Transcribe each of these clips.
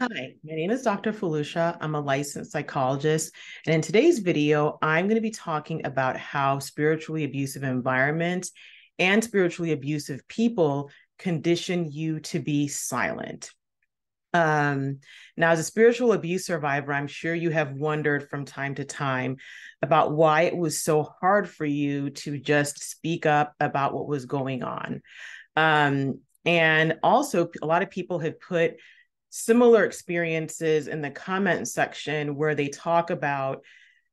Hi, my name is Dr. Felucia. I'm a licensed psychologist. And in today's video, I'm going to be talking about how spiritually abusive environments and spiritually abusive people condition you to be silent. Now, as a spiritual abuse survivor, I'm sure you have wondered from time to time about why it was so hard for you to just speak up about what was going on. And also, a lot of people have put similar experiences in the comment section where they talk about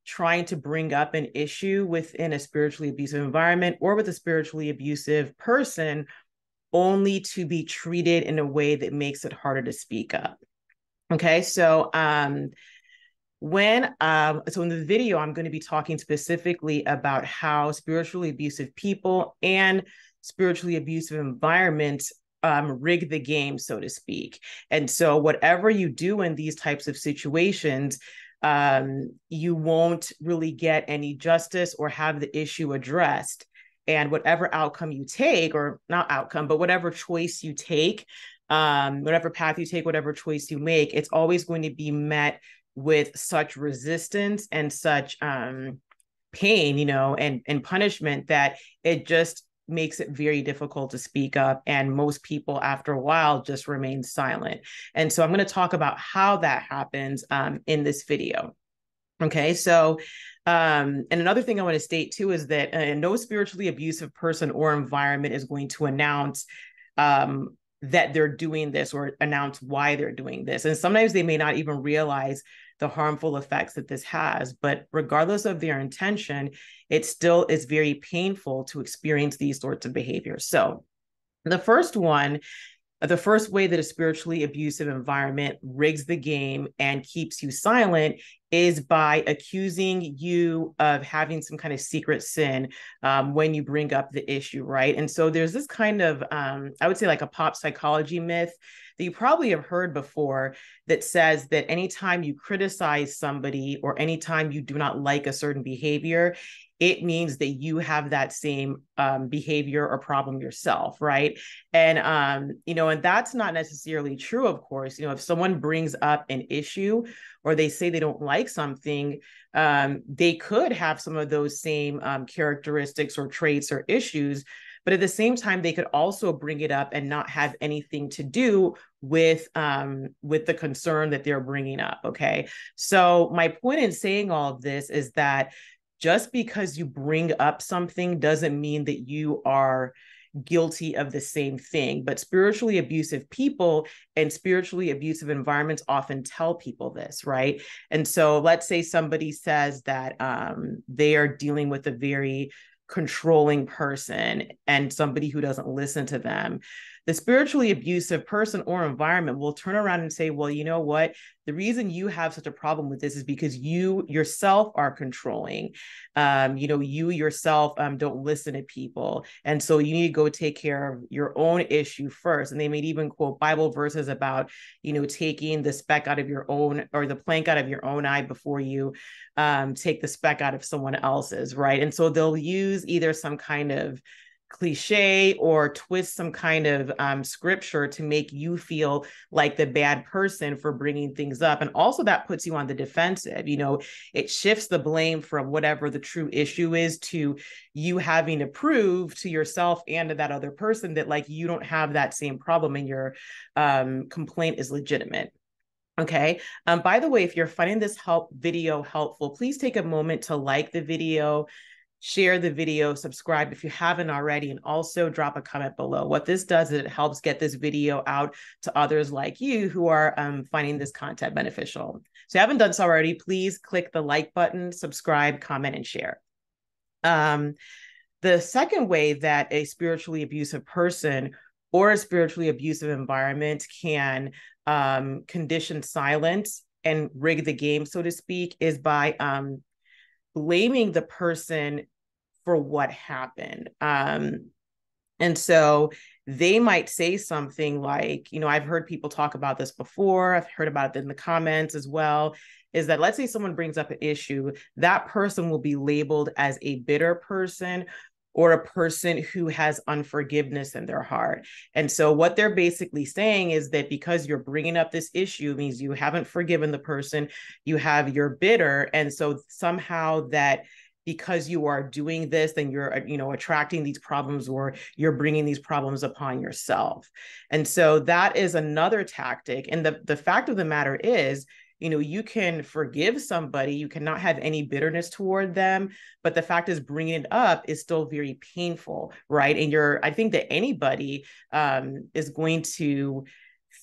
trying to bring up an issue within a spiritually abusive environment or with a spiritually abusive person, only to be treated in a way that makes it harder to speak up. Okay, so in the video, I'm going to be talking specifically about how spiritually abusive people and spiritually abusive environments rig the game, so to speak. And so whatever you do in these types of situations, you won't really get any justice or have the issue addressed. And whatever outcome you take, or not outcome, but whatever choice you take, whatever path you take, whatever choice you make, it's always going to be met with such resistance and such pain, and punishment that it just makes it very difficult to speak up. And most people, after a while, just remain silent. And so I'm going to talk about how that happens in this video. Okay, so and another thing I want to state too is that no spiritually abusive person or environment is going to announce that they're doing this or announce why they're doing this. And sometimes they may not even realize the harmful effects that this has. But regardless of their intention, it still is very painful to experience these sorts of behaviors. So the first way that a spiritually abusive environment rigs the game and keeps you silent is by accusing you of having some kind of secret sin when you bring up the issue, right? And so there's this kind of, I would say like a pop psychology myth that you probably have heard before that says that anytime you criticize somebody or anytime you do not like a certain behavior, it means that you have that same behavior or problem yourself, right? And and that's not necessarily true, of course. If someone brings up an issue or they say they don't like something, they could have some of those same characteristics or traits or issues. But at the same time, they could also bring it up and not have anything to do with the concern that they're bringing up. Okay, so my point in saying all of this is that just because you bring up something doesn't mean that you are guilty of the same thing. But spiritually abusive people and spiritually abusive environments often tell people this, right? And so let's say somebody says that they are dealing with a very controlling person and somebody who doesn't listen to them. The spiritually abusive person or environment will turn around and say, well, you know what? The reason you have such a problem with this is because you yourself are controlling. You yourself don't listen to people. And so you need to go take care of your own issue first. And they may even quote Bible verses about, taking the speck out of your own or the plank out of your own eye before you take the speck out of someone else's, right? And so they'll use either some kind of cliche or twist some kind of scripture to make you feel like the bad person for bringing things up. And also that puts you on the defensive. It shifts the blame from whatever the true issue is to you having to prove to yourself and to that other person that like you don't have that same problem and your complaint is legitimate. Okay. By the way, if you're finding this video helpful, please take a moment to like the video, share the video, subscribe if you haven't already, and also drop a comment below. What this does is it helps get this video out to others like you who are finding this content beneficial. So if you haven't done so already, please click the like button, subscribe, comment, and share. The second way that a spiritually abusive person or a spiritually abusive environment can condition silence and rig the game, so to speak, is by blaming the person for what happened. And so they might say something like, I've heard people talk about this before. I've heard about it in the comments as well, is that let's say someone brings up an issue, that person will be labeled as a bitter person or a person who has unforgiveness in their heart. And so what they're basically saying is that because you're bringing up this issue means you haven't forgiven the person, you're bitter. And so somehow that because you are doing this, then you're, attracting these problems, or you're bringing these problems upon yourself. And so that is another tactic. And the fact of the matter is, you can forgive somebody, you cannot have any bitterness toward them, but the fact is bringing it up is still very painful, right? And I think that anybody is going to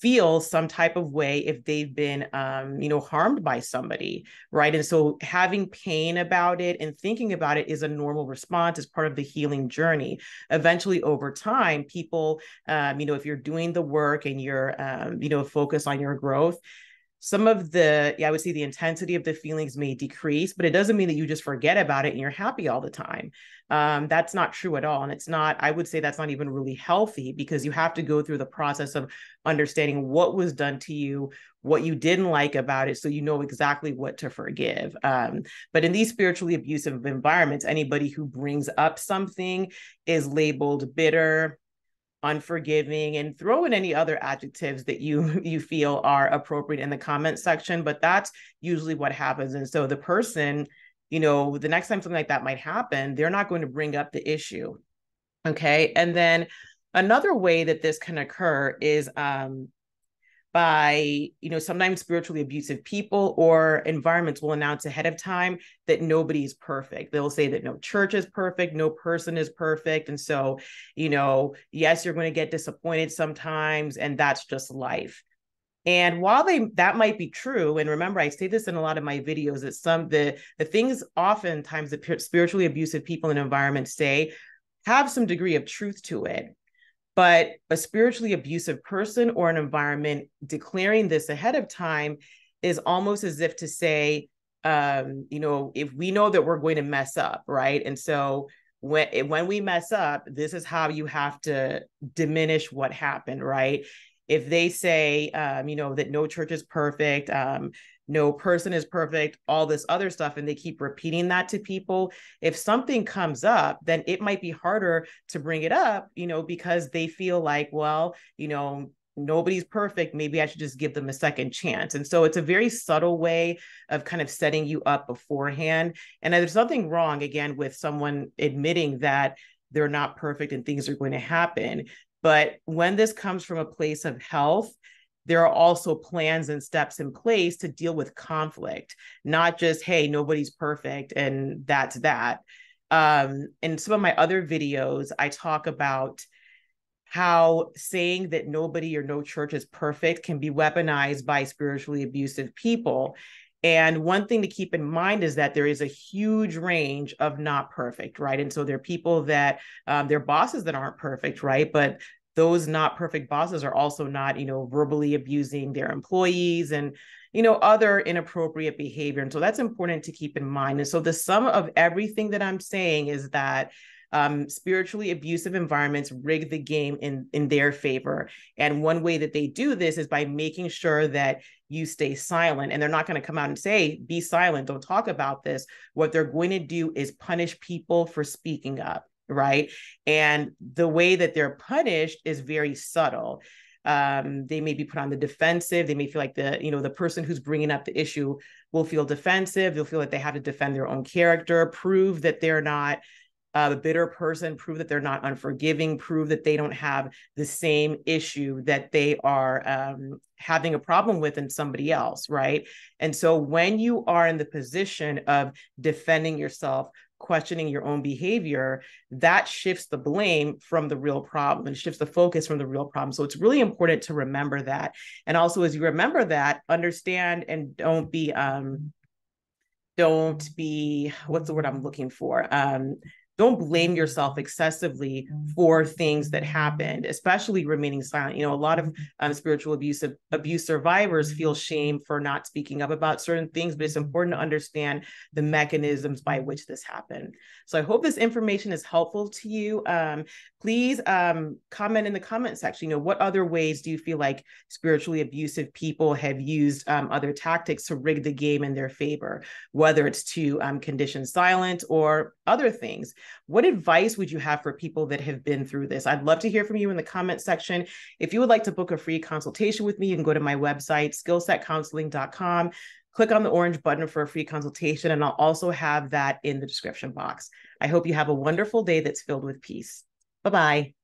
feel some type of way if they've been, harmed by somebody, right? And so having pain about it and thinking about it is a normal response, as part of the healing journey. Eventually, over time, people, if you're doing the work and you're, focused on your growth, some of I would say the intensity of the feelings may decrease, but it doesn't mean that you just forget about it and you're happy all the time. That's not true at all. And I would say that's not even really healthy, because you have to go through the process of understanding what was done to you, what you didn't like about it, so you know exactly what to forgive. But in these spiritually abusive environments, anybody who brings up something is labeled bitter, unforgiving, and throw in any other adjectives that you feel are appropriate in the comment section. But that's usually what happens. And so the person, the next time something like that might happen, they're not going to bring up the issue. Okay. And then another way that this can occur is by, sometimes spiritually abusive people or environments will announce ahead of time that nobody's perfect. They'll say that no church is perfect, no person is perfect. And so, yes, you're going to get disappointed sometimes, and that's just life. And while that might be true, and remember, I say this in a lot of my videos, that the things oftentimes that spiritually abusive people and environments say have some degree of truth to it. But a spiritually abusive person or an environment declaring this ahead of time is almost as if to say, if we know that we're going to mess up, right? And so when we mess up, this is how you have to diminish what happened, right? If they say, that no church is perfect, no person is perfect, all this other stuff, and they keep repeating that to people, if something comes up, then it might be harder to bring it up, because they feel like, well, nobody's perfect, maybe I should just give them a second chance. And so it's a very subtle way of kind of setting you up beforehand. And there's nothing wrong, again, with someone admitting that they're not perfect and things are going to happen. But when this comes from a place of health, there are also plans and steps in place to deal with conflict, not just, hey, nobody's perfect and that's that. In some of my other videos, I talk about how saying that nobody or no church is perfect can be weaponized by spiritually abusive people. And one thing to keep in mind is that there is a huge range of not perfect, right? And so there are people that they're bosses that aren't perfect, right? But those not perfect bosses are also not, verbally abusing their employees and, other inappropriate behavior. And so that's important to keep in mind. And so the sum of everything that I'm saying is that spiritually abusive environments rig the game in their favor. And one way that they do this is by making sure that you stay silent. And they're not going to come out and say, be silent, don't talk about this. What they're going to do is punish people for speaking up, right? And the way that they're punished is very subtle. They may be put on the defensive. They may feel like the person who's bringing up the issue will feel defensive. They'll feel like they have to defend their own character, prove that they're not a bitter person, prove that they're not unforgiving, prove that they don't have the same issue that they are having a problem with in somebody else, right? And so when you are in the position of defending yourself, questioning your own behavior, that shifts the blame from the real problem and shifts the focus from the real problem. So it's really important to remember that. And also, as you remember that, understand and don't be, what's the word I'm looking for? Don't blame yourself excessively for things that happened, especially remaining silent. A lot of spiritual abuse survivors feel shame for not speaking up about certain things, but it's important to understand the mechanisms by which this happened. So I hope this information is helpful to you. Please comment in the comment section. What other ways do you feel like spiritually abusive people have used other tactics to rig the game in their favor, whether it's to condition silence or other things. What advice would you have for people that have been through this? I'd love to hear from you in the comment section. If you would like to book a free consultation with me, you can go to my website, skillsetcounseling.com, click on the orange button for a free consultation, and I'll also have that in the description box. I hope you have a wonderful day that's filled with peace. Bye-bye.